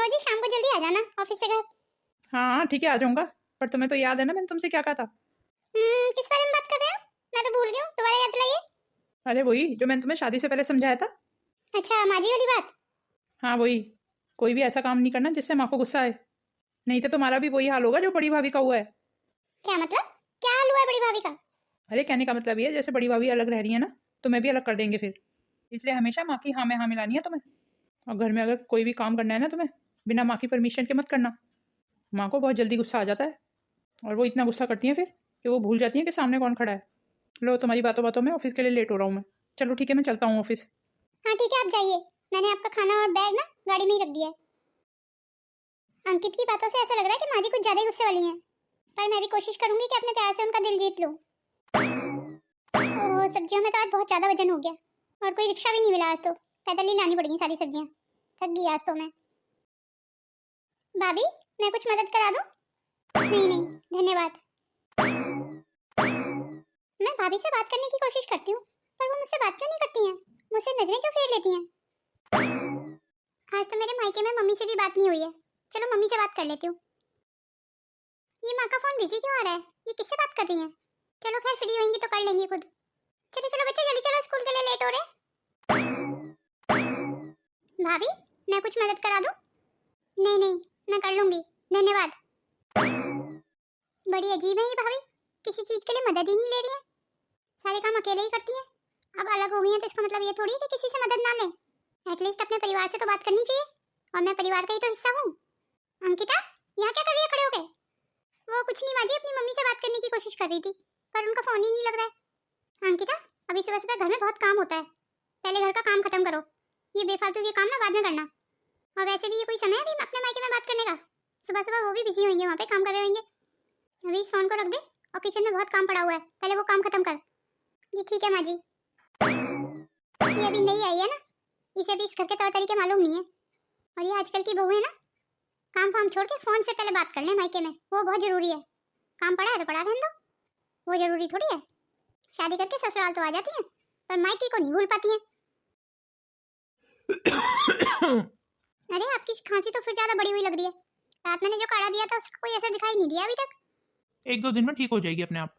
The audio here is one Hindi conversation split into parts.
बाबूजी शाम को जल्दी आ जाना ऑफिस से घर। हाँ ठीक है, आ जाऊंगा। पर तुम्हें तो याद है ना मैंने तुमसे क्या कहा था? किस बारे में बात कर रहे हो? मैं तो भूल गई हूँ, दोबारा याद दिलाइए। अरे वही जो मैंने तुम्हें शादी से पहले समझाया था। अच्छा, माजी वाली बात। हाँ वही। कोई भी ऐसा काम नहीं करना जिससे माँ को गुस्सा आए, नहीं तो तुम्हारा भी वही हाल होगा जो बड़ी भाभी का हुआ है। क्या मतलब? क्या हाल हुआ है बड़ी भाभी का? अरे कहने का मतलब ये है, जैसे बड़ी भाभी अलग रह रही है ना, तुम्हें भी अलग कर देंगे फिर। इसलिए हमेशा माँ की हाँ में हाँ मिलानी है तुम्हें। और घर में अगर कोई भी काम करना है ना तुम्हें, बिना माँ की परमिशन के मत करना। माँ को बहुत जल्दी गुस्सा आ जाता है, और वो इतना गुस्सा करती हैं फिर कि वो भूल जाती हैं कि सामने कौन खड़ा है। लो, तुम्हारी बातों बातों में ऑफिस के लिए लेट हो रहा हूँ मैं। चलो ठीक है, मैं चलता हूँ ऑफिस। हाँ ठीक है, आप जाइए। मैंने आपका खाना और बैग ना गाड़ी में ही रख दिया है। अंकित की बातों से ऐसा लग रहा है कि माँ जी कुछ ज्यादा ही गुस्से वाली हैं, पर मैं भी कोशिश करूंगी कि अपने प्यार से उनका दिल जीत लूं। ओह, सब्जियों में तो आज बहुत ज्यादा वजन हो गया, और कोई रिक्शा भी नहीं मिला आज तो। पैदल ही लानी पड़ेगी सारी सब्जियां। थक गई आज तो मैं। भाभी, मैं कुछ मदद करा दूं? नहीं नहीं, धन्यवाद। मैं भाभी से बात करने की कोशिश करती हूँ, पर वो मुझसे बात क्यों नहीं करती हैं? मुझसे नजरें क्यों फेर लेती हैं? आज तो मेरे मायके में मम्मी से भी बात नहीं हुई है। चलो मम्मी से बात कर लेती हूँ। ये माँ का फोन बिजी क्यों आ रहा है? ये किससे बात कर रही हैं? चलो खैर, फ्री होंगी तो कर लेंगी खुद। चलो चलो बच्चों, जल्दी चलो, स्कूल के लिए लेट हो रहे। भाभी, मैं कुछ मदद करा दूं? नहीं नहीं, मैं कर लूंगी, धन्यवाद। बड़ी अजीब है ये भाभी, किसी चीज के लिए मदद ही नहीं ले रही है। सारे काम अकेले ही करती है। अब अलग हो गई है तो इसका मतलब ये थोड़ी है कि किसी से मदद ना ले। एटलीस्ट अपने परिवार से तो बात करनी चाहिए, और मैं परिवार का ही तो हिस्सा हूँ। अंकिता, यहाँ क्या कर रही है खड़े होके? वो कुछ नहीं माँ जी, अपनी मम्मी से बात करने की कोशिश कर रही थी, पर उनका फोन ही नहीं लग रहा है। अंकिता, अभी सुबह सुबह घर में बहुत काम होता है, पहले घर का काम खत्म करो। ये बेफालतू के काम ना बाद में करना। और वैसे भी ये कोई समय है अभी अपने मायके में बात करने का? सुबह सुबह वो भी बिजी होंगे, वहाँ पे काम कर रहे होंगे। अभी इस फोन को रख दे, और किचन में बहुत काम पड़ा हुआ है, पहले वो काम खत्म कर। जी ठीक है माँ जी। ये अभी नई आई है ना, इसे भी इस घर के तौर तरीके मालूम नहीं है। और ये आजकल की बहू है ना, काम फाम छोड़ के फोन से पहले बात कर ले मायके में, वो बहुत जरूरी है। काम पड़ा है तो पड़ा रहने दो, वो जरूरी थोड़ी है। शादी करके ससुराल तो आ जाती हैं, पर मायके को नहीं भूल पाती हैं। अरे, आपकी खांसी तो फिर ज्यादा बड़ी हुई लग रही है। रात मैंने जो काढ़ा दिया था उसका कोई असर दिखाई नहीं दिया अभी तक। 1-2 दिन में ठीक हो जाएगी अपने आप।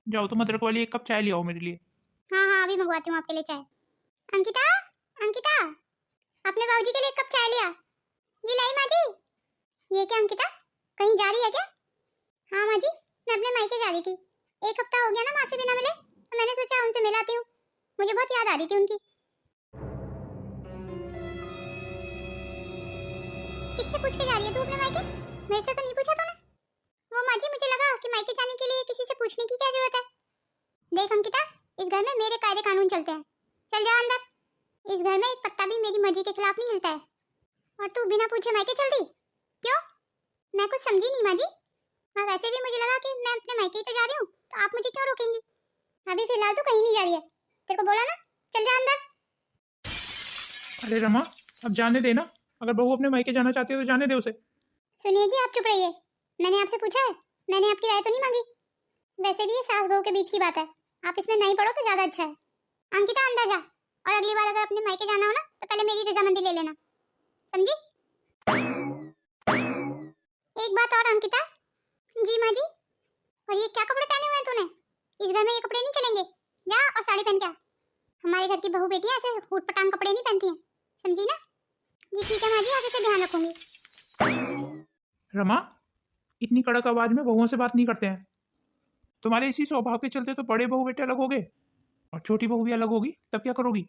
जाओ तुम अदरक वाली 1 कप चाय ले आओ मेरे लिए। हाँ हाँ, अभी मंगवाती हूँ आपके लिए चाय। अंकिता, अंकिता, आपने बाबूजी के लिए 1 कप चाय लिया? जी लाई माँ जी। ये क्या अंकिता, कहीं जा रही है क्या? हाँ माँ जी, मैं अपने मायके जा रही थी। 1 हफ्ता हो गया ना माँ से बिना मिले, तो मैंने सोचा उनसे मिल आती हूँ। मुझे बहुत याद आ रही थी उनकी। किससे पूछ के जा रही है तू अपने मायके? मेरे से तो नहीं पूछा तूने। वो माँ जी, मुझे लगा कि मायके जाने के लिए किसी से पूछने की क्या जरूरत है। देख अंकिता, इस घर में मेरे कायदे कानून चलते हैं। चल जा अंदर। इस घर में एक पत्ता भी मेरी मर्जी के खिलाफ नहीं हिलता है। और तू बिना पूछे मायके चल दी? क्यों? मैं कुछ समझी नहीं माँ जी। और वैसे भी मुझे लगा कि मैं अपने मायके ही तो जा रही हूँ, तो आप मुझे क्यों रोकेंगी? अभी फिलहाल तो कहीं नहीं जा रही है, तेरे को बोला ना, चल जा अंदर। अरे रमा, अब जाने दे ना। अगर बहू अपने मायके जाना चाहती है तो जाने दे उसे। सुनिए जी, आप चुप रहिए। मैंने आपसे पूछा है, मैंने आपकी राय तो नहीं मांगी। वैसे भी ये सास बहू के बीच की बात है, आप इसमें नहीं पड़ो तो ज्यादा अच्छा है। अंकिता अंदर जा, और अगली बार अगर अपने मायके जाना हो ना, तो पहले मेरी रजामंदी ले लेना, समझी? एक बात और अंकिता। जी माँ जी। और ये क्या कपड़े पहने हुए हैं तूने? इस घर में ये कपड़े नहीं चलेंगे। जा और साड़ी पहन के आ। हमारे घर की बहू बेटियां ऐसे हुट पटांग कपड़े नहीं पहनती हैं, समझी ना? जी ठीक है माँ जी, आगे से ध्यान रखूंगी। रमा, इतनी कड़क आवाज में बहुओं से बात नहीं करते हैं। तुम्हारे इसी स्वभाव के चलते तो बड़े बहू बेटे अलग हो गए, और छोटी बहू भी अलग होगी, तब क्या करोगी?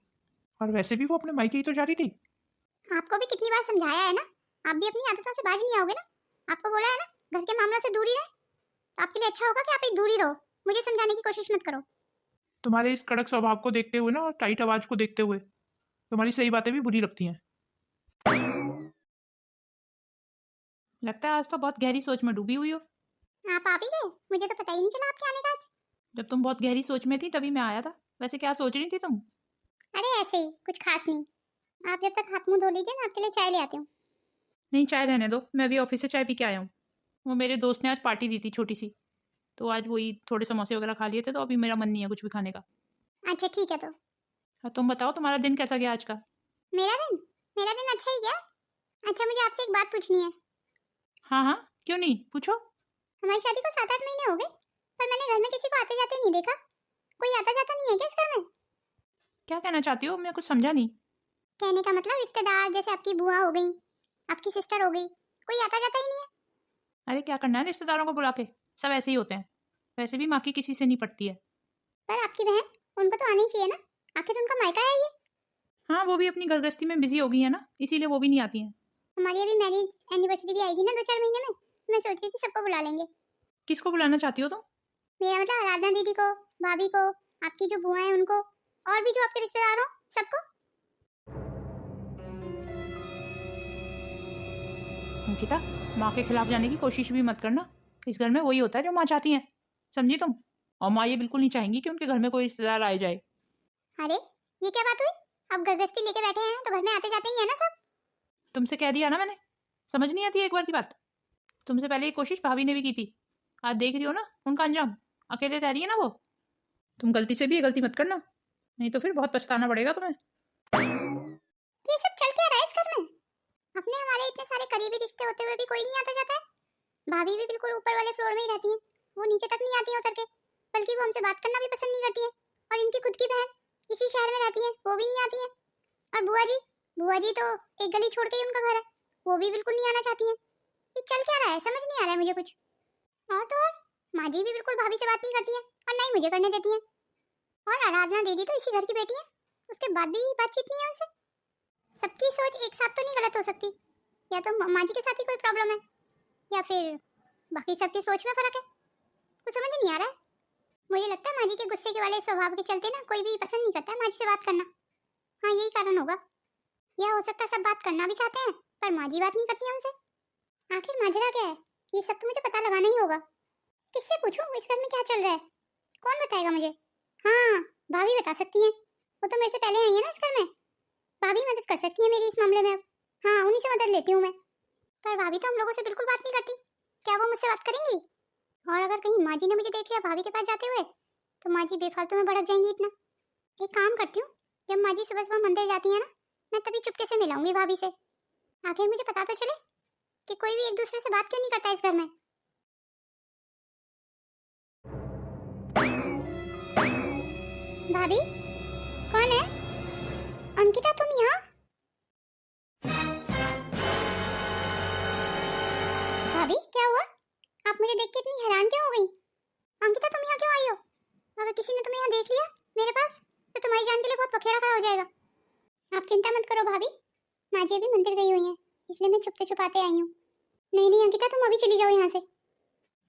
और वैसे भी वो अपने मायके ही तो जा रही थी। आपको भी कितनी बार समझाया है ना, आप भी अपनी आदतों से बाज नहीं आओगे ना। आपको बोला है ना घर के मामलों से दूरी रहे, तो आपके लिए अच्छा होगा कि आप ही दूरी रहो। मुझे समझाने की कोशिश मत करो। तुम्हारे इस कड़क स्वभाव को देखते हुए ना, और टाइट आवाज को देखते हुए, तुम्हारी सही बातें भी बुरी लगती हैं। लगता है आज तो बहुत गहरी सोच में डूबी हुई हो। आप ही गए, मुझे तो पता ही नहीं चला आपके आने का आज। जब तुम बहुत गहरी सोच में थी तभी मैं आया था। वैसे क्या सोच रही थी तुम? अरे ऐसे ही, कुछ खास नहीं। आप जब तक हाथ मुंह धो लीजिए, मैं आपके लिए चाय ले आती हूँ। नहीं, चाय रहने दो, मैं अभी ऑफिस से चाय पी के आया हूँ। वो मेरे दोस्त ने आज पार्टी दी थी छोटी सी, तो आज वही थोड़े समोसे वगैरह खा लिए थे, तो अभी मेरा मन नहीं है कुछ भी खाने का। अच्छा ठीक है तो। हाँ, तुम बताओ तुम्हारा दिन कैसा गया आज का? मेरा दिन अच्छा ही गया। अच्छा, मुझे आपसे एक बात पूछनी है। हाँ हाँ, क्यों नहीं, पूछो। हमारी शादी को 7-8 महीने हो गए, पर मैंने घर में किसी को आते जाते नहीं देखा। कोई आता जाता नहीं है क्या इस घर में? क्या कहना चाहती हो, मैं कुछ समझा नहीं। कहने का मतलब रिश्तेदार जैसे आपकी बुआ हो गई, आपकी सिस्टर हो गई, कोई आता जाता ही नहीं है। अरे क्या करना है रिश्तेदारों को बुला के, सब ऐसे ही होते हैं। वैसे भी माँ की किसी से नहीं पटती है। पर आपकी बहन, उनको तो आना ही चाहिए ना, आखिर उनका मायका है ये। हाँ, वो भी अपनी गृहस्थी में बिजी हो गई है ना, इसीलिए वो भी नहीं आती हैं। हमारी अभी मैरिज एनिवर्सरी भी आएगी ना 2-4 महीने में, मैं सोच रही थी सबको बुला लेंगे। किसको बुलाना चाहती हो तुम? मेरा मतलब आराधना दीदी को, भाभी को, आपकी जो बुआ है उनको, और भी जो आपके रिश्तेदार हो सबको। अंकिता, माँ के खिलाफ जाने की कोशिश भी मत करना। इस घर में वही होता है जो माँ चाहती है, समझी तुम? और माँ ये बिल्कुल नहीं चाहेंगी कि उनके घर में कोई रिश्तेदार आए जाए। अरे ये क्या बात हुई? अब गृहस्थी लेके बैठे हैं तो घर में आते जाते ही है ना सब। तुमसे कह दिया ना मैंने, समझ नहीं आती है एक बार की बात। तुमसे पहले ये कोशिश भाभी ने भी की थी, आज देख रही हो ना उनका अंजाम। अकेले रह रही है ना वो। तुम गलती से भी ये गलती मत करना, नहीं तो फिर बहुत पछताना पड़ेगा तुम्हें। ये सब चल क्या रहा है इस घर में? अपने हमारे इतने सारे करीबी रिश्ते होते हुए भी कोई नहीं आता जाता है। भाभी भी बिल्कुल ऊपर वाले फ्लोर में ही रहती है, वो नीचे तक नहीं आती है उतर के, बल्कि वो हमसे बात करना भी पसंद नहीं करती है। और इनकी खुद की बहन इसी शहर में रहती है, वो भी नहीं आती है। और बुआ जी तो एक गली छोड़ के ही उनका घर है, वो भी बिल्कुल नहीं आना चाहती है। ये चल क्या रहा है, समझ नहीं आ रहा है मुझे कुछ। और तो और माँ जी भी बिल्कुल भाभी से बात नहीं करती है और ना ही मुझे करने देती है। और आराधना दीदी तो इसी घर की बेटी है, उसके बाद भी बातचीत नहीं है उनसे। सबकी सोच एक साथ तो नहीं गलत हो सकती, या तो माँ जी के साथ ही कोई प्रॉब्लम है, या फिर बाकी सबकी सोच में फर्क है। कुछ समझ नहीं आ रहा है। मुझे लगता है माँ जी के गुस्से के वाले स्वभाव के चलते ना कोई भी पसंद नहीं करता है माँ जी से बात करना। हाँ यही कारण होगा, या हो सकता है सब बात करना भी चाहते हैं पर माँ जी बात नहीं करती हमसे। आखिर माजरा क्या है, ये सब तो मुझे पता लगाना ही होगा। किससे पूछूं इस घर में क्या चल रहा है, कौन बताएगा मुझे? हाँ, भाभी बता सकती हैं, वो तो मेरे से पहले आई है ना इस घर में। भाभी मदद कर सकती है मेरी इस मामले में अब। हाँ, उन्हीं से मदद लेती हूँ मैं। पर भाभी तो हम लोगों से बिल्कुल बात नहीं करती, क्या वो मुझसे बात करेंगी? और अगर कहीं माँ जी ने मुझे देख लिया भाभी के पास जाते हुए, तो माँ जी बेफालतू में भड़क जाएंगी इतना। एक काम करती हूँ, जब माँ जी सुबह सुबह मंदिर जाती है ना, मैं तभी चुपके से मिलाऊंगी भाभी से। आखिर मुझे पता तो चले कि कोई भी एक दूसरे से बात क्यों नहीं करता इस घर में। भाभी, कौन है? अंकिता, तुम यहाँ? भाभी क्या हुआ, आप मुझे देख के इतनी हैरान क्यों हो गई? अंकिता, तुम यहाँ क्यों आई हो? अगर किसी ने तुम्हें यहाँ देख लिया मेरे पास, तो तुम्हारी जान के लिए बहुत पखेड़ा खड़ा हो जाएगा। आप चिंता मत करो भाभी, माँ जी अभी मंदिर गई हुई हैं, इसलिए मैं छुपते छुपाते आई हूँ। नहीं नहीं अंकिता, तुम अभी चली जाओ यहाँ से।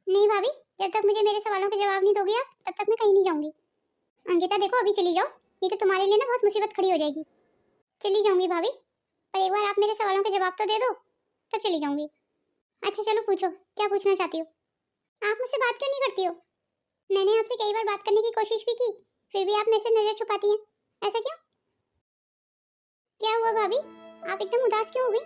नहीं भाभी, जब तक मुझे मेरे सवालों के जवाब नहीं दोगी आप, तब तक मैं कहीं नहीं जाऊंगी। अंकिता देखो, अभी चली जाओ, नहीं तो तुम्हारे लिए ना बहुत मुसीबत खड़ी हो जाएगी। चली जाऊंगी भाभी, पर एक बार आप मेरे सवालों के जवाब तो दे दो, तब चली जाऊंगी। अच्छा चलो पूछो, क्या पूछना चाहती हो? आप मुझसे बात क्यों नहीं करती हो? मैंने आपसे कई बार बात करने की कोशिश भी की, फिर भी आप मेरे से नजर छुपाती हैं, ऐसा क्यों? क्या हुआ भाभी, आप एकदम उदास क्यों हो गई?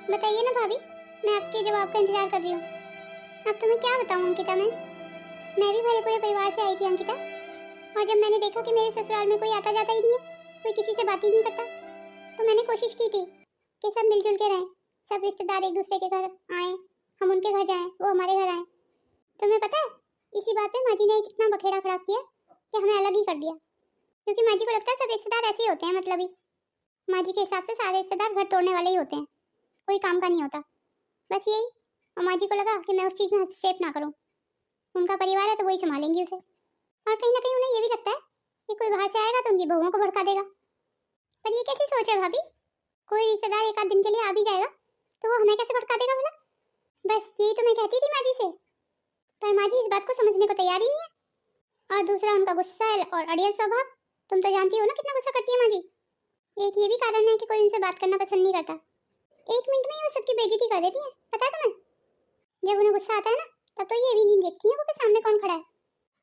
बताइए ना भाभी, मैं आपके जवाब का इंतजार कर रही हूँ। अब तुम्हें क्या बताऊँ अंकिता, मैं भी भले पूरे परिवार से आई थी अंकिता, और जब मैंने देखा कि मेरे ससुराल में कोई आता जाता ही नहीं है, कोई किसी से बात ही नहीं करता, तो मैंने कोशिश की थी कि सब मिलजुल के रहें, सब रिश्तेदार एक दूसरे के घर आए, हम उनके घर जाएं, वो हमारे घर आए। तुम्हें पता है, इसी बात पे माँ जी ने कितना बखेड़ा खड़ा किया कि हमें अलग ही कर दिया, क्योंकि माँ जी को लगता है सब रिश्तेदार ऐसे ही होते हैं, मतलब ही माँ जी के हिसाब से सारे रिश्तेदार घर तोड़ने वाले ही होते हैं, कोई काम का नहीं होता, बस यही। और माँ जी को लगा कि मैं उस चीज़ में हस्तक्षेप ना करूँ, उनका परिवार है तो वही संभालेंगी उसे। और कहीं ना कहीं उन्हें ये भी लगता है कि कोई बाहर से आएगा तो उनकी बहुओं को भड़का देगा। पर ये कैसी सोच है भाभी, कोई रिश्तेदार एक आध दिन के लिए आ भी जाएगा तो वो हमें कैसे भड़का देगा भला? बस यही तो मैं कहती थी माँ जी से, पर माँ जी इस बात को समझने को तैयार ही नहीं है। और दूसरा उनका गुस्सा और अड़ियल स्वभाव, तुम तो जानती हो ना कितना गुस्सा करती है माँ जी। एक ये भी कारण है कि कोई उनसे बात करना पसंद नहीं करता, 1 मिनट में ही वो सबकी बेइज्जती कर देती है, पता है तुम्हें? जब उन्हें गुस्सा आता है ना, तब तो ये भी नहीं देखती है वो कि सामने कौन खड़ा है।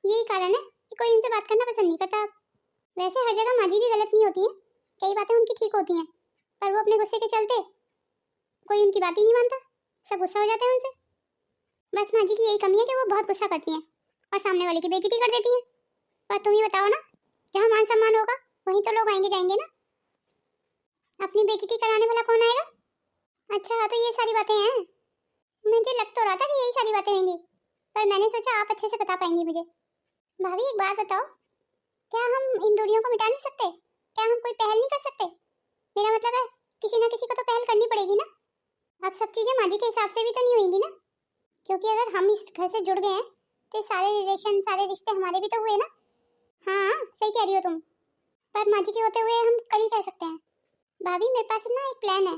यही कारण है कि कोई उनसे बात करना पसंद नहीं करता। वैसे हर जगह माँ जी भी गलत नहीं होती है, कई बातें उनकी ठीक होती हैं, पर वो अपने गुस्से के चलते कोई उनकी बात ही नहीं मानता, सब गुस्सा हो जाते हैं उनसे। बस माँ जी की यही कमी है कि वो बहुत गुस्सा करती हैं और सामने वाले की बेइज्जती कर देती हैं। पर तुम ही बताओ ना, जहाँ मान सम्मान होगा वहीं तो लोग आएंगे जाएंगे ना। अपनी बेइज्जती कराने वाला कौन आएगा? अच्छा तो ये सारी बातें हैं। मुझे लग तो रहा था कि यही सारी बातें होंगी, पर मैंने सोचा आप अच्छे से बता पाएंगी मुझे। भाभी एक बात बताओ, क्या हम इन दूरियों को मिटा नहीं सकते? क्या हम कोई पहल नहीं कर सकते? मेरा मतलब है किसी ना किसी को तो पहल करनी पड़ेगी ना। अब सब चीजें माँ जी के हिसाब से भी तो नहीं होंगी ना, क्योंकि अगर हम इस घर से जुड़ गए हैं तो सारे रिलेशन सारे रिश्ते हमारे भी तो हुए ना। हाँ सही कह रही हो तुम, पर माँ जी के होते हुए हम कर ही कह सकते हैं। भाभी मेरे पास ना एक प्लान है,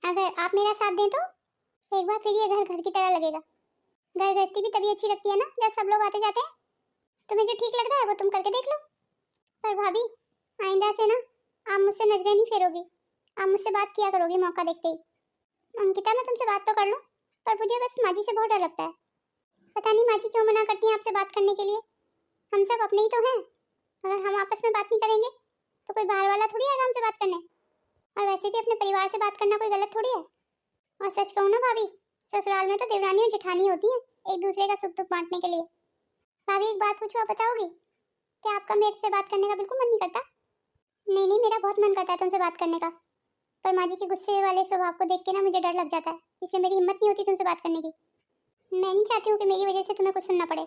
अगर आप मेरा साथ दें तो एक बार फिर ये घर घर की तरह लगेगा। घर गृहस्थी भी तभी अच्छी लगती है ना जब सब लोग आते जाते हैं। तुम्हें जो ठीक लग रहा है वो तुम करके देख लो। पर भाभी आइंदा से ना आप मुझसे नजरें नहीं फेरोगी, आप मुझसे बात किया करोगी मौका देखते ही। अंकिता मैं तुमसे बात तो कर लूं, पर मुझे बस माँ जी से बहुत डर लगता है। पता नहीं माँ जी क्यों मना करती हैं आपसे बात करने के लिए। हम सब अपने ही तो हैं, अगर हम आपस में बात नहीं करेंगे तो कोई बाहर वाला थोड़ी आएगा हमसे बात करने। और वैसे भी अपने परिवार से बात करना कोई गलत थोड़ी है। और सच कहूँ ना भाभी, ससुराल में तो देवरानी और जेठानी होती हैं एक दूसरे का सुख दुख बांटने के लिए। भाभी एक बात पूछूं, आप बताओगी? क्या आपका मेरे से बात करने का बिल्कुल मन नहीं करता? नहीं नहीं, मेरा बहुत मन करता है तुमसे बात करने का, पर माँ जी के गुस्से वाले स्वभाव को देख के ना मुझे डर लग जाता है, इसलिए मेरी हिम्मत नहीं होती तुमसे बात करने की। मैं नहीं चाहती हूँ कि मेरी वजह से तुम्हें कुछ सुनना पड़े।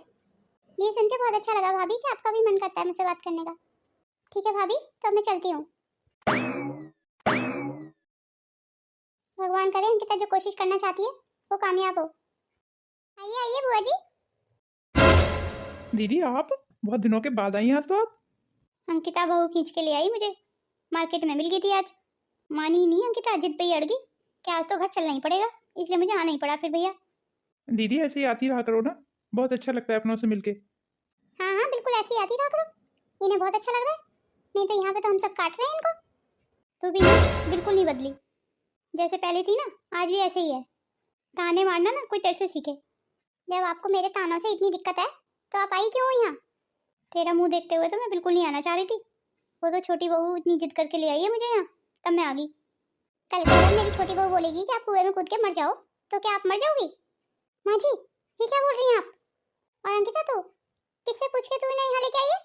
ये सुन के बहुत अच्छा लगा भाभी कि आपका भी मन करता है मुझसे बात करने का। ठीक है भाभी, तो अब मैं चलती हूँ। भगवान करे अंकिता जो कोशिश करना चाहती है वो कामयाब हो। आइए आइए बुआ जी। दीदी आप बहुत दिनों के बाद आई हैं आज तो आप। अंकिता बहू खींच के ले आई मुझे, मार्केट में मिल गई थी आज। मानी ही नहीं अंकिता, जिद पे ही अड़ गई कि आज तो घर चलना ही पड़ेगा, इसलिए मुझे आना ही पड़ा फिर भैया। दीदी ऐसे ही आती रहा करो ना, बहुत अच्छा लगता है अपनों से मिलके। हाँ हाँ बिल्कुल ऐसे ही आती रहा करो, इन्हें बहुत अच्छा लग रहा है, नहीं तो यहाँ पे तो हम सब काट रहे हैं इनको। तू भी ना बिल्कुल नहीं बदली, जैसे पहले थी ना आज भी ऐसे ही है। ताने मारना ना कोई तेरे से सीखे। जब आपको मेरे तानों से इतनी दिक्कत है तो आप आई क्यों हो यहाँ? तेरा मुंह देखते हुए तो मैं बिल्कुल नहीं आना चाह रही थी, वो तो छोटी बहू इतनी जिद करके ले आई है मुझे यहाँ, तब मैं आ गई। कल को अगर मेरी छोटी बहू बोलेगी कि आप कुएं में कूद के मर जाओ तो क्या आप मर जाओगी? माँ जी ये क्या बोल रही हैं आप? और अंकिता तू किससे पूछ के तू इन्हें यहाँ लेके आई है?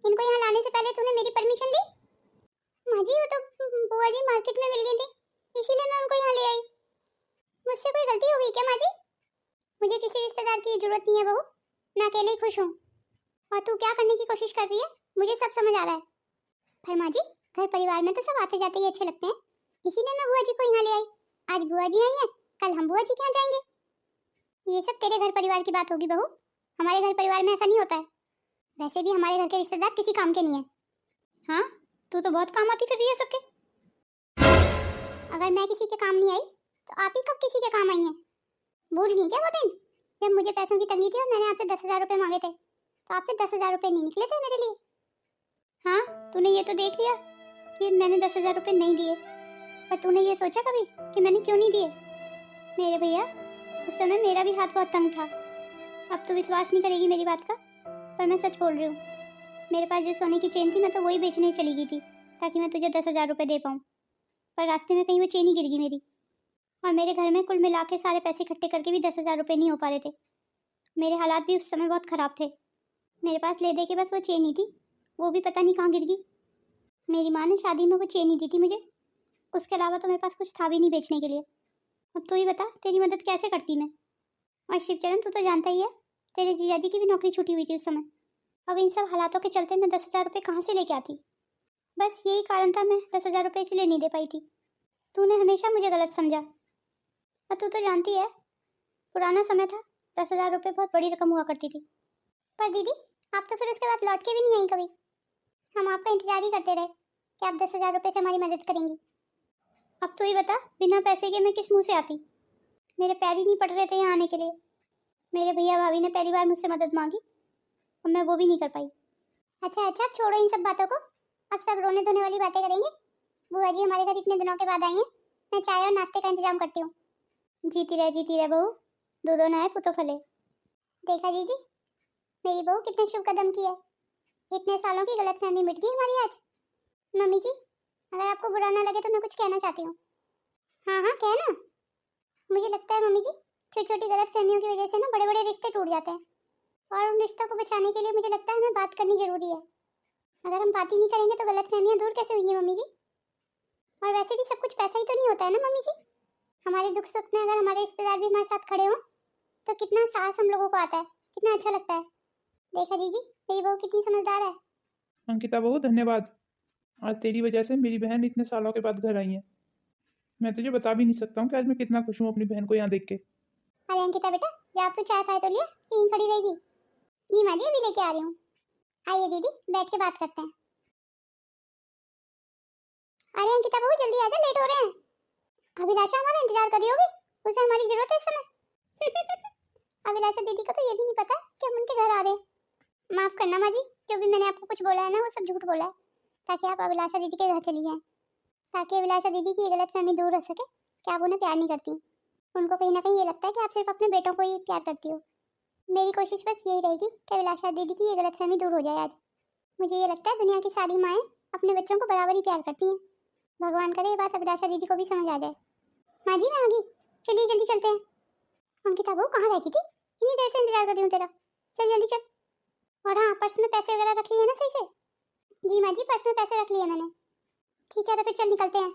इनको यहाँ लाने से पहले तूने मेरी परमिशन ली? माँ जी वो तो बुआ जी मार्केट में मिल गई थी, इसीलिए मैं उनको यहाँ ले आई। मुझसे कोई गलती हो गई क्या माँ जी? मुझे किसी रिश्तेदार की जरूरत नहीं है बहू, मैं अकेले ही खुश हूँ। और तू क्या करने की कोशिश कर रही है मुझे सब समझ आ रहा है। पर माँ जी घर परिवार में तो सब आते जाते ही अच्छे लगते हैं, इसीलिए मैं बुआ जी को यहाँ ले आई। आज बुआ जी आई हैं, कल हम बुआ जी के यहाँ जाएंगे। ये सब तेरे घर परिवार की बात होगी बहू, हमारे घर परिवार में ऐसा नहीं होता है। वैसे भी हमारे घर के रिश्तेदार किसी काम के नहीं है। हाँ तू तो बहुत काम आती फिर रही है सबके। अगर मैं किसी के काम नहीं आई तो आप ही कब किसी के काम आई हैं? भूल गई क्या वो दिन जब मुझे पैसों की तंगी थी और मैंने आपसे 10,000 रुपए मांगे थे, तो आपसे 10,000 रुपए नहीं निकले थे मेरे लिए। हाँ तूने ये तो देख लिया कि मैंने 10,000 रुपए नहीं दिए, पर तूने ये सोचा कभी कि मैंने क्यों नहीं दिए? मेरे भैया उस समय मेरा भी हाथ बहुत तंग था। अब तो विश्वास नहीं करेगी मेरी बात का, पर मैं सच बोल रही हूँ। मेरे पास जो सोने की चेन थी मैं तो वही बेचने चली गई थी ताकि मैं तुझे 10,000 रुपए दे पाऊँ, पर रास्ते में कहीं वो चेन ही गिर गई मेरी। और मेरे घर में कुल मिला के सारे पैसे इकट्ठे करके भी 10,000 रुपये नहीं हो पा रहे थे। मेरे हालात भी उस समय बहुत ख़राब थे, मेरे पास ले दे के बस वो चेन ही थी, वो भी पता नहीं कहाँ गिर गई। मेरी माँ ने शादी में वो चेन ही दी थी मुझे, उसके अलावा तो मेरे पास कुछ था भी नहीं बेचने के लिए। अब तू ही बता तेरी मदद कैसे करती मैं? और शिवचरण तू तो जानता ही है, तेरे जीजाजी की भी नौकरी छूटी हुई थी उस समय। अब इन सब हालातों के चलते मैं 10,000 रुपये कहाँ से लेके आती? बस यही कारण था, मैं 10,000 रुपये इसलिए नहीं दे पाई थी। तूने हमेशा मुझे गलत समझा, और तू तो जानती है पुराना समय था, 10,000 रुपये बहुत बड़ी रकम हुआ करती थी। पर दीदी आप तो फिर उसके बाद लौट के भी नहीं आई कभी, हम आपका इंतजार ही करते रहे कि आप 10,000 रुपये से हमारी मदद करेंगी। अब तो ही बता बिना पैसे के मैं किस मुंह से आती? मेरे पैर ही नहीं पड़ रहे थे यहाँ आने के लिए। मेरे भैया भाभी ने पहली बार मुझसे मदद मांगी और मैं वो भी नहीं कर पाई। अच्छा अच्छा अब छोड़ो इन सब बातों को, अब सब रोने धोने वाली बातें करेंगे। बुआ जी हमारे घर इतने दिनों के बाद आई हैं, मैं चाय और नाश्ते का इंतजाम करती हूँ। जीती रहे बहू, दो दो नए पुतो फले। देखा जीजी मेरी बहू कितने शुभ कदम की है, इतने सालों की गलतफहमी मिट गई हमारी आज। मम्मी जी अगर आपको बुरा ना लगे तो मैं कुछ कहना चाहती हूँ। हाँ हाँ कहना। मुझे लगता है मम्मी जी छोटी छोटी गलतफहमियों की वजह से ना बड़े बड़े रिश्ते टूट जाते हैं, और उन रिश्तों को बचाने के लिए मुझे लगता है हमें बात करनी जरूरी है। अगर हम बात ही नहीं करेंगे तो गलतफहमियां दूर कैसे होंगी मम्मी जी? और वैसे भी सब कुछ पैसा ही तो नहीं होता है ना मम्मी जी। हमारे दुख सुख में अगर हमारे रिश्तेदार भी हमारे साथ खड़े हो तो कितना साहस हम लोगों को आता है, कितना अच्छा लगता है। देखा जीजी, मेरी बहू कितनी समझदार है। अंकिता बहू धन्यवाद। आज तेरी वजह से मेरी बहन इतने सालों के बाद घर आई है। मैं तुझे बता भी नहीं सकता हूँ कि आज मैं कितना खुश हूँ अपनी बहन को यहाँ देख के। अरे अंकिता बेटा, या आप तो चाय पाए तो लिया, यहीं खड़ी रहेगी। जी माँ जी, अभी लेके आ रही हूँ। आइए दीदी, बैठ के बात करते हैं। अरे अंकिता बहू जल्दी आ जा, लेट हो रहे हैं। अभिलाषा हमारा इंतजार कर रही होगी, उसे हमारी जरूरत है इस समय। अभिलाषा दीदी को तो ये भी नहीं पता कि हम उनके घर आ रहे हैं। माफ करना माँ जी, जो भी मैंने आपको कुछ बोला है ना वो सब झूठ बोला है, ताकि आप अभिलाषा दीदी के घर चली जाएं, ताकि अभिलाषा दीदी की ये गलतफहमी दूर रह सके कि आप उन्हें प्यार नहीं करती। उनको कहीं ना कहीं ये लगता है कि आप सिर्फ अपने बेटों को ही प्यार करती हो। मेरी कोशिश बस यही रहेगी कि अभिलाषा दीदी की ये गलतफहमी दूर हो जाए आज। मुझे ये लगता है दुनिया की सारी माएँ अपने बच्चों को बराबर ही प्यार करती हैं। भगवान करे ये बात अभिलाषा दीदी को भी समझ आ जाए। माँ जी मैं आ गई, चलिए जल्दी चलते हैं। अंकिता बहू कहाँ रह गई थी, इतनी देर से इंतजार कर रही हूँ तेरा। चल जल्दी चल। और हाँ, पर्स में पैसे वगैरह रख लिए ना सही से? जी माँ जी, पर्स में पैसे रख लिए मैंने। ठीक है तो फिर चल निकलते हैं।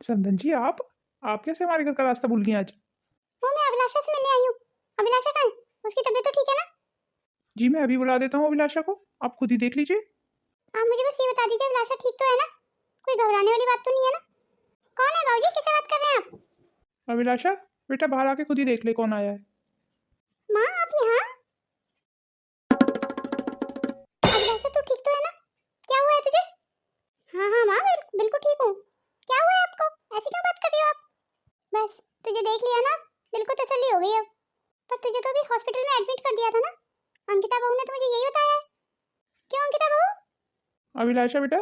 चंदन जी, आप कैसे हमारे घर का रास्ता भूल गए आज? वो मैं अभिलाषा से मिलने आई हूँ। अभिलाषा कहाँ है? उसकी तबीयत तो ठीक है ना? जी मैं अभी बुला देता हूँ अभिलाषा को, आप खुद ही देख लीजिए। आप मुझे बस ये बता दीजिए अभिलाषा ठीक तो है ना? कोई घबराने वाली बात तो नहीं है ना? कौन है बाबूजी, किससे बात कर रहे हैं आप? अभिलाषा बेटा बाहर आके खुद ही देख ले कौन आया है। माँ आप यहाँ? अभिलाषा तू ठीक तो है ना? क्या हुआ है तुझे? हाँ हाँ माँ, बिल्कुल ठीक हूँ। क्या हुआ है आपको? ऐसी क्यों बात कर रही हो आप? बस तुझे देख लिया ना, दिल को तसल्ली हो गई अब। पर तुझे तो अभी हॉस्पिटल में एडमिट कर दिया था ना? अंकिता बहू ने तो मुझे यही बताया है। क्यों अंकिता बहू? अभिलाषा बेटा,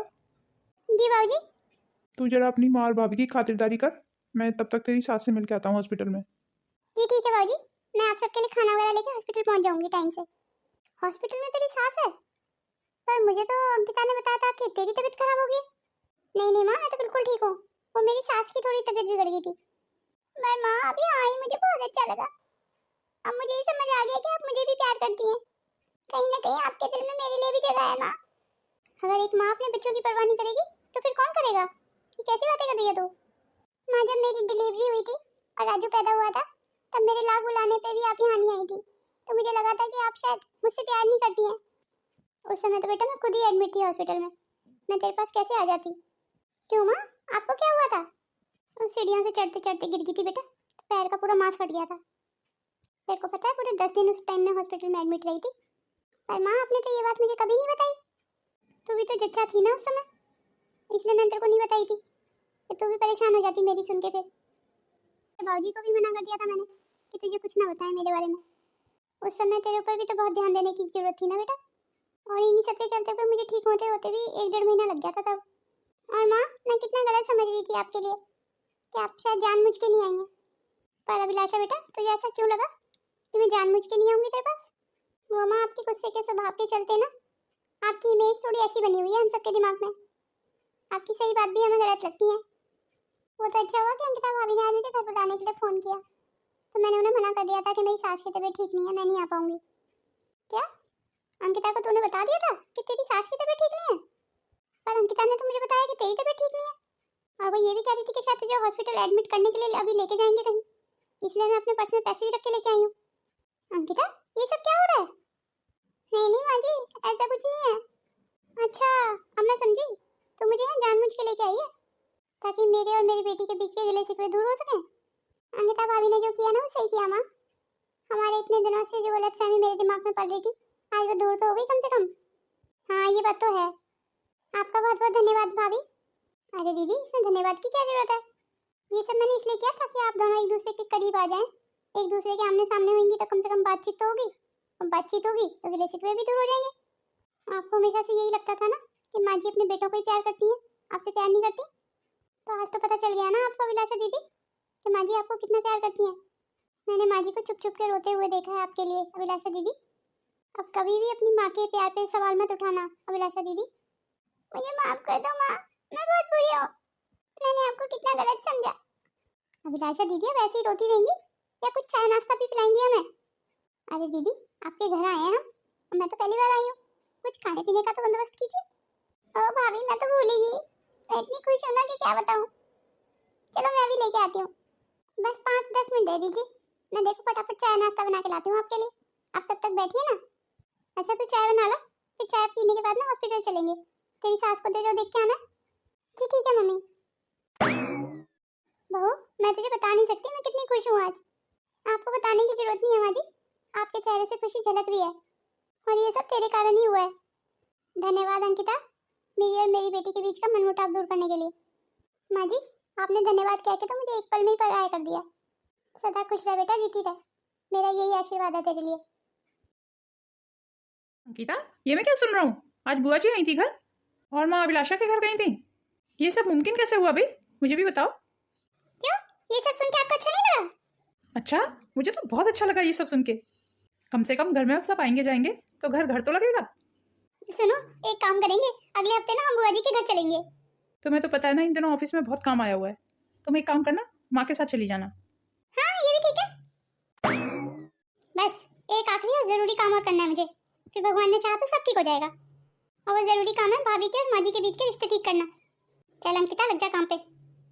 जी बाबूजी। तू जरा अपनी माँ और भाभी की खातिरदारी कर, मैं तब तक तेरी सास से मिल के आता हूँ हॉस्पिटल में। जी ठीक है बाबूजी, मैं आप सबके लिए खाना वगैरह लेके हॉस्पिटल पहुंच जाऊंगी टाइम से। हॉस्पिटल में तेरी सास है? पर मुझे तो अंकिता ने बताया था कि तेरी तबीयत खराब हो गई। नहीं नहीं माँ, मैं तो बिल्कुल ठीक हूँ। वो मेरी सास की थोड़ी तबीयत बिगड़ गई थी। पर माँ अभी आई, मुझे बहुत अच्छा लगा। अब मुझे ये समझ आ गया कि आप मुझे भी प्यार करती हैं। कहीं ना कहीं आपके दिल में मेरे लिए भी जगह है माँ। अगर एक माँ अपने बच्चों की परवाह नहीं करेगी तो फिर कौन करेगा? ये कैसी बातें कर रही है तू? माँ जब मेरी डिलीवरी हुई थी और राजू पैदा हुआ था, तब मेरे लाख बुलाने पे भी आप यहाँ नहीं आई थी। तो मुझे लगा था कि आप शायद मुझसे प्यार नहीं करती हैं। उस समय तो बेटा मैं खुद ही एडमिट थी हॉस्पिटल में, मैं तेरे पास कैसे आ जाती? क्यों माँ, आपको क्या हुआ था? सीढ़ियों से चढ़ते चढ़ते गिर गई थी बेटा, तो पैर का पूरा मांस फट गया था। तेरे को पता है पूरे 10 दिन उस टाइम में हॉस्पिटल में एडमिट रही थी। पर माँ आपने तो ये बात मुझे कभी नहीं बताई। तू भी तो जच्चा थी ना उस समय, इसलिए मैंने तेरे को नहीं बताई थी कि तू भी परेशान हो जाती मेरी सुन के। फिर बाबूजी को भी मना कर दिया था मैंने कि तुझे कुछ ना बताए मेरे बारे में। उस समय तेरे ऊपर भी तो बहुत ध्यान देने की जरूरत थी ना बेटा। और इन्हीं सबके चलते हुए मुझे ठीक होते होते भी 1-1.5 महीना लग गया था तब। और माँ मैं कितना गलत समझ रही थी आपके लिए कि आप शायद जानबूझ के नहीं आई हैं। पर अभिलाषा बेटा, तुझे ऐसा क्यों लगा कि मैं जानबूझ के नहीं आऊंगी तेरे पास? वो माँ आपके गुस्से के स्वभाव के चलते ना आपकी इमेज थोड़ी ऐसी बनी हुई है हम सबके दिमाग में। आपकी सही बात भी हमें गलत लगती है। वो तो अच्छा हुआ कि अंकिता भाभी ने आज मुझे घर बुलाने के लिए फोन किया, तो मैंने उन्हें मना कर दिया था कि मेरी सास की तबीयत ठीक नहीं है, मैं नहीं आ पाऊंगी। क्या अंकिता को तूने बता दिया था कि तेरी सास की तबीयत ठीक नहीं है? पर अंकिता ने तो मुझे बताया कि तेरी तबीयत ठीक नहीं है, और वो ये भी कह रही थी कि शायद तुझे हॉस्पिटल एडमिट करने के लिए अभी लेके जाएंगे कहीं, इसलिए मैं अपने पर्स में पैसे भी रख के लेके आई हूँ। अंकिता ये सब क्या हो रहा है? नहीं नहीं माँ जी, ऐसा कुछ नहीं है। अच्छा अब मैं समझी, तो मुझे यहाँ जानबूझ के लेके आई है ताकि मेरे और मेरी बेटी के बीच के गिले शिकवे दूर हो सके। अंकिता भाभी ने जो किया ना वो सही किया माँ। हमारे इतने दिनों से जो गलतफहमी मेरे दिमाग में पड़ रही थी, आज वो दूर तो हो गई कम से कम। हाँ ये बात तो है। आपका बहुत बहुत धन्यवाद भाभी। अरे दीदी, इसमें धन्यवाद की क्या जरूरत है? ये सब मैंने इसलिए किया ताकि आप दोनों एक दूसरे के करीब आ जाएं। एक दूसरे के आमने सामने होंगी तो कम से कम बातचीत तो होगी, और बातचीत होगी तो गिले शिकवे भी दूर हो जाएंगे। आपको हमेशा से यही लगता था ना कि माँ जी अपने बेटों को ही प्यार करती हैं, आपसे प्यार नहीं करती। तो आज तो पता चल गया ना आपको अभिलाषा दीदी कि माँ जी आपको कितना प्यार करती हैं। मैंने माँ जी को चुप चुप के रोते हुए देखा है आपके लिए अभिलाषा दीदी। अब कभी भी अपनी माँ के प्यार पे सवाल मत उठाना अभिलाषा दीदी। मुझे माफ कर दो माँ, मैं बहुत बुरी हूँ, मैंने आपको कितना गलत समझा। अभिलाषा दीदी अब ऐसे ही रोती रहेंगी या कुछ चाय नाश्ता भी पिलाएंगी हमें? अरे दीदी आपके घर आए हैं हम, मैं तो पहली बार आई हूँ, कुछ खाने पीने का तो बंदोबस्त कीजिए। ओ भाभी, मैं तो भूल ही गई, मैं इतनी खुश हूं ना कि क्या बताऊं। चलो मैं भी लेके आती हूँ, बस 5-10 मिनट दे दीजिए, मैं देखो फटाफट चाय नाश्ता बना के लाती हूँ आपके लिए। आप तब तक बैठिए ना। अच्छा तू चाय बना ला, फिर चाय पीने के बाद ना हॉस्पिटल चलेंगे, तेरी सास को दे जो देख के आना। जी ठीक है मम्मी। बहू, मैं तुझे बता नहीं सकती मैं कितनी खुश हूँ आज। आपको बताने की जरूरत नहीं है माँ जी, आपके चेहरे से खुशी झलक रही है, और ये सब तेरे कारण ही हुआ है। धन्यवाद अंकिता, मेरी और मेरी बेटी के बीच का मनमुटाव दूर करने के लिए। माँ जी, आपने धन्यवाद कह के तो मुझे एक पल में ही पराया कर दिया। सदा खुश रह बेटा, जीती रह, मेरा यही आशीर्वाद है तेरे लिए। अंकिता, ये मैं क्या सुन रहा हूँ? आज बुआ जी आई थी घर और माँ अभिलाषा के घर गई थी। ये सब मुमकिन कैसे हुआ भाई? मुझे भी बताओ। क्यों, ये सब सुन के आपको अच्छा नहीं लगा? अच्छा, मुझे तो बहुत अच्छा लगा ये सब सुन के। कम से कम घर में अब सब आएंगे जाएंगे तो घर घर तो लगेगा। सुनो, एक काम करेंगे, अगले हफ्ते ना हम बुआ जी के घर चलेंगे। तुम्हें तो पता है ना, इन दिनों ऑफिस में बहुत काम आया हुआ है। तुम एक काम करना, माँ के साथ चली जाना। हाँ ये भी ठीक है। बस एक आखिरी और जरूरी काम और करना है मुझे, फिर भगवान ने चाहा तो सब ठीक हो जाएगा। और वो जरूरी काम है भाभी के और माँ जी के बीच के रिश्ते ठीक करना। चल अंकिता, लग जा काम पे,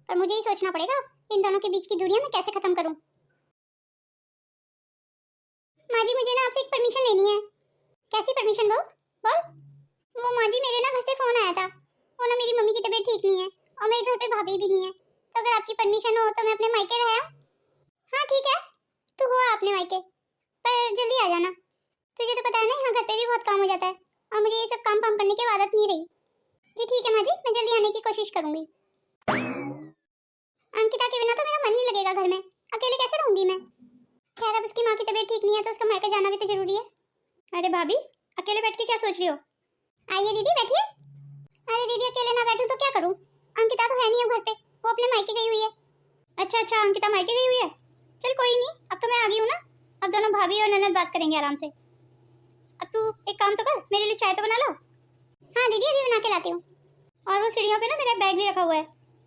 और मुझे ही सोचना पड़ेगा इन दोनों के बीच की दूरियां मैं कैसे खत्म करूं। माँ जी, मुझे ना आपसे एक परमिशन लेनी है। कैसी परमिशन बहू? बोल। वो माँ जी, मेरे ना घर से फोन आया था, वो ना मेरी मम्मी की तबीयत ठीक नहीं है और मेरे घर पे भाभी भी नहीं है, तो अगर आपकी परमिशन हो तो मैं अपने मायके रह आऊं। हाँ ठीक है, तू हो अपने मायके, पर जल्दी आ जाना। तुझे तो पता है ना, यहाँ घर पे भी बहुत काम हो जाता है और मुझे ये सब काम करने की आदत नहीं रही। जी ठीक है माँ जी, मैं जल्दी आने की कोशिश करूंगी। अंकिता के बिना तो मेरा मन नहीं लगेगा घर में, अकेले कैसे रहूंगी मैं। खैर, अब उसकी माँ की तबीयत ठीक नहीं है तो उसका मायके जाना भी तो जरूरी है। अरे भाभी, अकेले बैठ के क्या सोच रही हो? आइए दीदी, बैठिए। अरे दीदी, अकेले ना बैठूं तो क्या करूं? अंकिता तो है नहीं है घर पे, वो अपने मायके गई हुई है। अच्छा अच्छा, अंकिता मायके गई हुई है। चल कोई नहीं, अब तो मैं आ गई हूँ ना, अब दोनों भाभी और ननद बात करेंगे आराम से। अब तू एक काम तो कर, मेरे लिए चाय तो बना लो। हाँ दीदी, अभी बना के लाती हूँ। और वो सीढ़ियों पे ना मेरा बैग भी रखा हुआ है,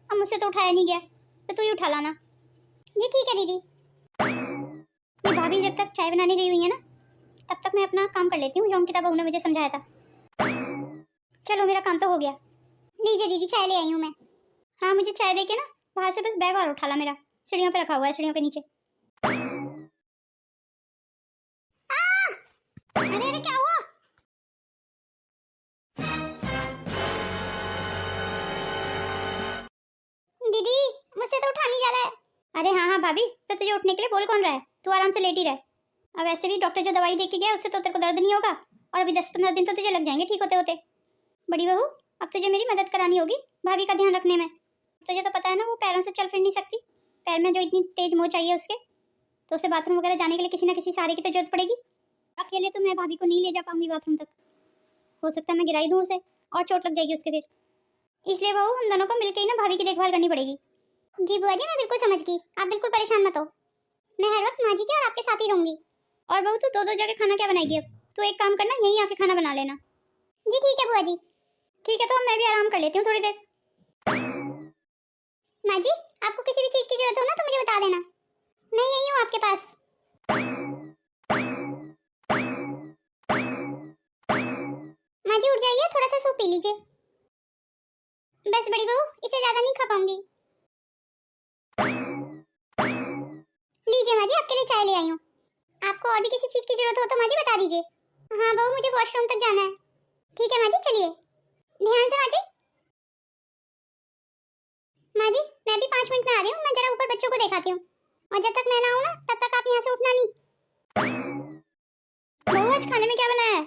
अब मुझसे तो उठाया नहीं गया, तो तू ही उठा लाना। जी ठीक है दीदी। ये भाभी जब तक चाय बनाने गई हुई है ना, तब तक मैं अपना काम कर लेती हूँ जो अंकिता बहू ने मुझे समझाया था। चलो मेरा काम तो हो गया। लीजिए दीदी, चाय ले आई हूँ मैं। हाँ, मुझे चाय देके ना बाहर से बस बैग और उठा ला, मेरा सीढ़ियों पे रखा हुआ है, सीढ़ियों के नीचे। अरे अरे, क्या हुआ? दीदी, मुझसे तो उठा नहीं जा रहा है। अरे हाँ हाँ भाभी, तो तुझे उठने के लिए बोल कौन रहा है? तू आराम से लेटी रह। अब वैसे भी डॉक्टर जो दवाई दे के गया उससे तो तेरे को दर्द नहीं होगा, और अभी 10-15 दिन तो तुझे लग जाएंगे ठीक होते होते। बड़ी बहू, अब तुझे मेरी मदद करानी होगी भाभी का ध्यान रखने में। तुझे तो पता है ना, वो पैरों से चल फिर नहीं सकती, पैर में जो इतनी तेज मोच आई है उसके, तो उसे बाथरूम वगैरह जाने के लिए किसी ना किसी सहारे की तो जरूरत पड़ेगी। अकेले तो मैं भाभी को नहीं ले जा पाऊंगी बाथरूम तक, हो सकता है मैं गिराई दूँ उसे और चोट लग जाएगी उसके फिर। इसलिए बहू, हम दोनों को मिलकर ही ना भाभी की देखभाल करनी पड़ेगी। जी बुआ जी, मैं बिल्कुल समझ गई, आप बिल्कुल परेशान मत हो, मैं हर वक्त माँ जी के और आपके साथ ही रहूंगी। और बहू, तू दो जगह खाना क्या बनाएगी अब? तू एक काम करना, यहीं आके खाना बना लेना। जी ठीक है बुआ जी। ठीक है, तो मैं भी आराम कर लेती हूँ थोड़ी देर। माँ जी, आपको किसी भी चीज की जरूरत हो ना तो मुझे बता देना, मैं यही हूँ आपके पास। माँ जी उठ जाइए, थोड़ा सा सूप पी लीजिए। बस बड़ी बहू, इसे ज्यादा नहीं खा पाऊंगी। लीजिए माँ जी, आपके लिए चाय ले आई हूँ। आपको और भी किसी चीज की जरूरत हो तो माँ जी बता दीजिए। हाँ बहू, मुझे वॉशरूम तक जाना है। ठीक है माँ जी, चलिए ध्यान से। माँ जी, माँ जी, मैं भी 5 मिनट में आ रही हूँ, मैं जरा ऊपर बच्चों को दिखाती हूँ, और जब तक मैं ना आऊँ ना तब तक आप यहाँ से उठना नहीं। बहू, आज खाने में क्या बनाया है?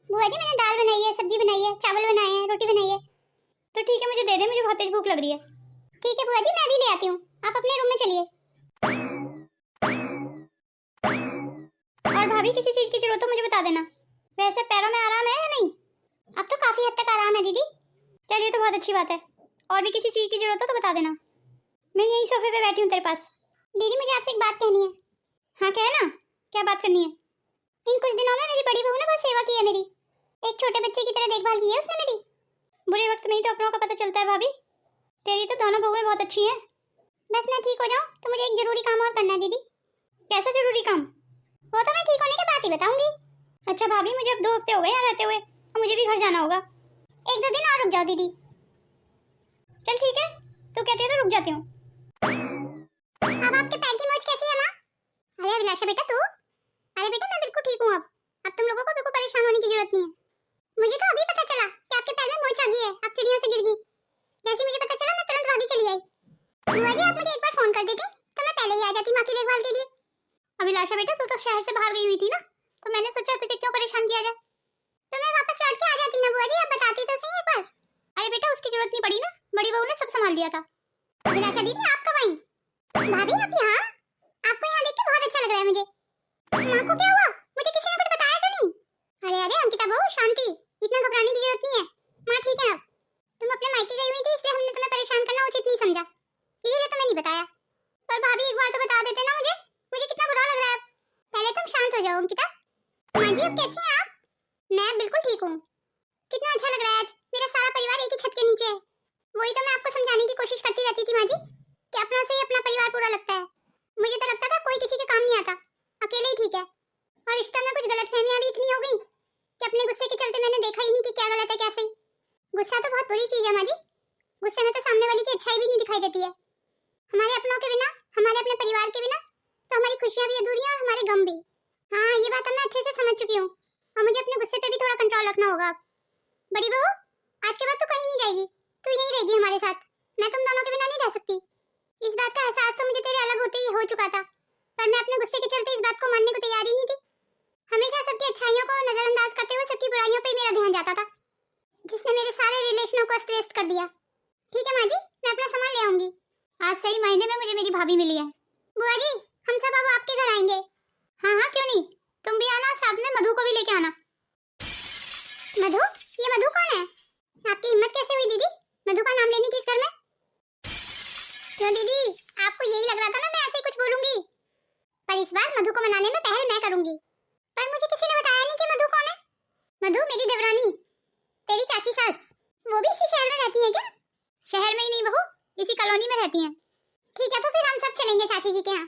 बुआ जी, मैंने दाल बनाई है, सब्जी बनाई है, चावल बनाए हैं, रोटी बनाई है। तो ठीक है, मुझे दे दे, मुझे बहुत तेज भूख लग रही है। ठीक है बुआ जी, मैं भी ले आती हूँ, आप अपने रूम में चलिए। और भाभी, किसी चीज की जरूरत हो मुझे बता देना। वैसे पैरों में आराम है या नहीं? अब तो काफी हद तक आराम है दीदी। चलिए, तो बहुत अच्छी बात है। और भी किसी चीज की जरूरत हो तो बता देना, मैं यही सोफे पे बैठी हूँ तेरे पास। दीदी, मुझे आपसे एक बात कहनी है। हाँ कह ना, क्या बात करनी है? इन कुछ दिनों में मेरी बड़ी बहू ने बहुत सेवा की है मेरी, एक छोटे बच्चे की तरह देखभाल की है उसने मेरी। बुरे वक्त में ही तो अपनों का पता चलता है भाभी, तेरी तो दोनों बहुएं बहुत अच्छी हैं। बस मैं ठीक हो जाऊं तो मुझे एक जरूरी काम और करना है दीदी। कैसा जरूरी काम? वो तो मैं ठीक होने के बाद ही बताऊंगी। अच्छा भाभी, मुझे अब 2 हफ्ते हो गए यहाँ रहते हुए, और मुझे भी घर जाना होगा। 1-2 दिन और रुक जाओ दीदी। चल ठीक है, तो कहती है तो रुक जाती हूँ। अब आपके पैर की मोच कैसी है माँ? अरे अभिलाषा बेटा तू? अरे बेटा मैं बिल्कुल ठीक हूँ। अब तुम लोगों को बिल्कुल परेशान होने की जरूरत नहीं है। मुझे तो अभी पता चला कि आपके पैर में मोच आ गई है। आप सीढ़ियों से गिर गई। जैसे मुझे पता चला मैं तुरंत भागी चली आई। बुआ जी आप मुझे एक बार फोन कर देती तो मैं पहले ही आ जाती माँ की देखभाल के लिए। अभिलाषा बेटा तू तो शहर से बाहर गई हुई थी ना, तो मैंने सोचा तुझे क्यों परेशान किया जाए। तो मैं वापस लौट के आ जाती ना बुआ जी, आप बताती तो सही एक बार। अरे बेटा उसकी जरूरत नहीं पड़ी ना, बड़ी बहू ने सब संभाल लिया था। अभिलाषा दीदी आप कब आई? भाभी आप यहाँ? आपको यहाँ देख के बहुत अच्छा लग रहा है मुझे। माँ को क्या हुआ? मुझे किसी ने कुछ बताया तो नहीं? अरे अरे अंकिता बहू शांति, इतना घबराने की जरूरत नहीं है। माँ ठीक है अब। तुम अपने मायके गई हुई थी इसलिए हमने तुम्हें परेशान करना उचित नहीं समझा, इसीलिए तुम्हें नहीं बताया। पर भाभी एक बार तो बता देते ना मुझे, मुझे कितना बुरा लग रहा है। पहले तुम शांत हो जाओ अंकिता। माँ जी अब कैसी हैं आप? मैं बिल्कुल ठीक हूँ। कितना अच्छा लग रहा है आज, मेरा सारा परिवार एक ही छत के नीचे है। वही तो मैं आपको समझाने की कोशिश करती रहती थी माँ जी कि अपनों से ही अपना परिवार पूरा लगता है। मुझे तो लगता था कोई किसी के काम नहीं आता, अकेले ही ठीक है। और रिश्ते में कुछ गलतफहमियां भी इतनी हो गई कि अपने गुस्से के चलते मैंने देखा ही नहीं कि क्या गलत है क्या सही। गुस्सा तो बहुत बुरी चीज है माँ जी, गुस्से में तो सामने वाले की अच्छाई भी नहीं दिखाई देती है। हमारे अपनों के बिना, हमारे अपने परिवार के बिना तो हमारी खुशियां भी अधूरी हैं और हमारे गम भी। हाँ ये बात मैं अच्छे से समझ चुकी हूँ और मुझे अपने गुस्से पे भी थोड़ा कंट्रोल रखना होगा। बड़ी बहू आज के बाद तो कहीं नहीं जाएगी, तू यहीं रहेगी हमारे साथ। मैं तुम दोनों के बिना नहीं रह सकती। इस बात का एहसास तो मुझे तेरे अलग होते ही हो चुका था, पर मैं अपने गुस्से के चलते इस बात को मानने को तैयार ही नहीं थी। हमेशा सबकी अच्छाइयों को नजरअंदाज करते हुए सबकी बुराइयों पे मेरा ध्यान जाता था, जिसने मेरे सारे रिलेशनों को अस्त व्यस्त कर दिया। ठीक है माँ जी, मैं अपना सामान ले आऊंगी। आज सही महीने में मुझे मेरी भाभी मिली है। बुआ जी हम सब अब आपके घर आएंगे। हाँ हाँ क्यों नहीं, तुम भी आना, साथ में मधु को भी लेके आना। मधु? ये मधु कौन है? आपकी हिम्मत कैसे हुई दीदी मधु का नाम लेने की इस घर में? क्यों दीदी आपको यही लग रहा था ना मैं ऐसे ही कुछ बोलूंगी? पर इस बार मधु को मनाने में पहल मैं करूंगी। पर मुझे किसी ने बताया नहीं कि मधु कौन है। मधु मेरी देवरानी, तेरी चाची सास। वो भी इसी शहर में रहती है क्या? शहर में ही नहीं बहू, इसी कॉलोनी में रहती हैं। ठीक है तो फिर हम सब चलेंगे चाची जी के यहाँ।